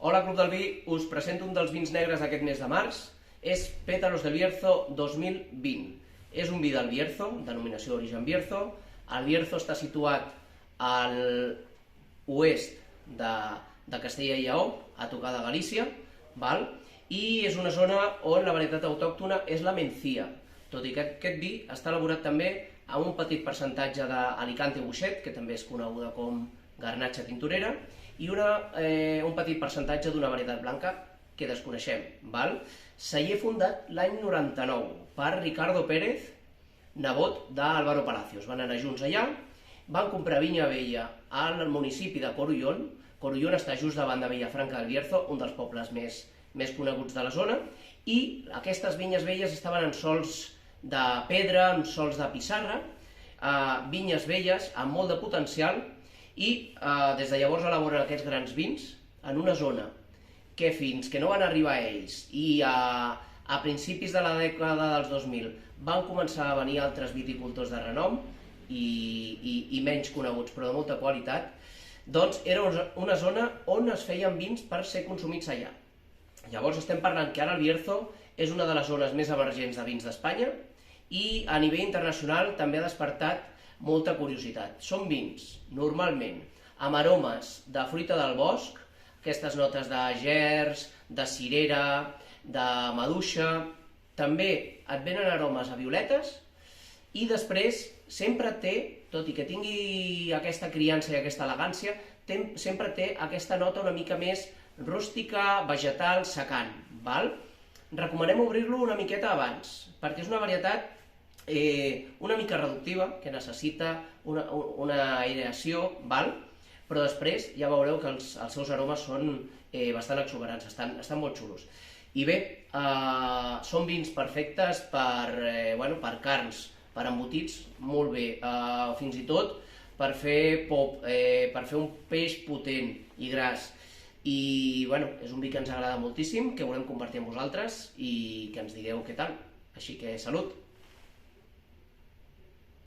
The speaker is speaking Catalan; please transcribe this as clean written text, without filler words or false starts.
Hola Club del Vi, us presento un dels vins negres d'aquest mes de març. És Pétalos del Bierzo 2020. És un vi del Bierzo, denominació d'origen Bierzo. El Bierzo està situat a l'oest de Castella i Lleó, a tocar de Galícia, i és una zona on la varietat autòctona és la mencia, tot i que aquest vi està elaborat també amb un petit percentatge d'Alicante Buixet, que també és coneguda com Garnatxa Tintorera, i un petit percentatge d'una varietat blanca que desconeixem. Celler fundat l'any 99 per Ricardo Pérez, nebot d'Álvaro Palacios. Van anar junts allà, van comprar vinya vella al municipi de Corullón. Corullón està just davant de Villafranca del Bierzo, un dels pobles més coneguts de la zona, i aquestes vinyes velles estaven en sols de pedra, en sols de pissarra, vinyes velles amb molt de potencial, i des de llavors elaboren aquests grans vins en una zona que fins que no van arribar ells i a principis de la dècada dels 2000 van començar a venir altres viticultors de renom i menys coneguts però de molta qualitat, doncs era una zona on es feien vins per ser consumits allà. Llavors estem parlant que ara el Bierzo és una de les zones més emergents de vins d'Espanya i a nivell internacional també ha despertat molta curiositat. Són vins, normalment, amb aromes de fruita del bosc, aquestes notes de gerds, de cirera, de maduixa, també et venen aromes a violetes i després sempre té, tot i que tingui aquesta criança i aquesta elegància, sempre té aquesta nota una mica més rústica, vegetal, secant. Recomanem obrir-lo una miqueta abans, perquè és una varietat una mica reductiva, que necessita una aireació, però després ja veureu que els seus aromes són bastant exuberants, estan molt xulos. I bé, són vins perfectes per carns, per embotits, molt bé, fins i tot per fer pop, per fer un peix potent i gras. I és un vi que ens agrada moltíssim, que volem compartir amb vosaltres i que ens digueu què tal. Així que salut!